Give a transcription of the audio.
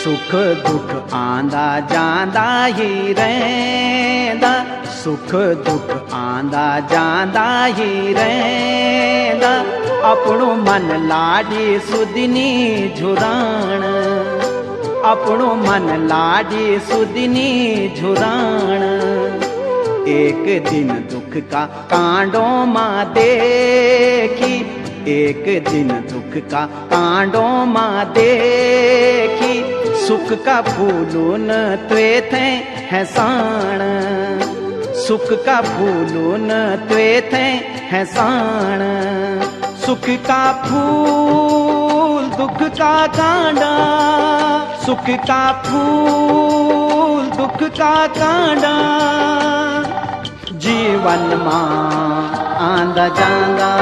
सुख दुख आंदा जांदा ही रहंदा, सुख दुख आंदा जांदा ही रहंदा। अपनो मन लाडी सुदनी झुराण, अपनो मन लाडी सुदनी झुराण। एक दिन दुख का कांडों मां देखी, एक दिन दुख का कांडों मां देखी। सुख का फूलों न त्वे थे है साण, सुख का फूलों न त्वे थे है साण। सुख का फूल दुख का कांडा, सुख का फूल दुख का कांडा। जीवन मां आंदा जांदा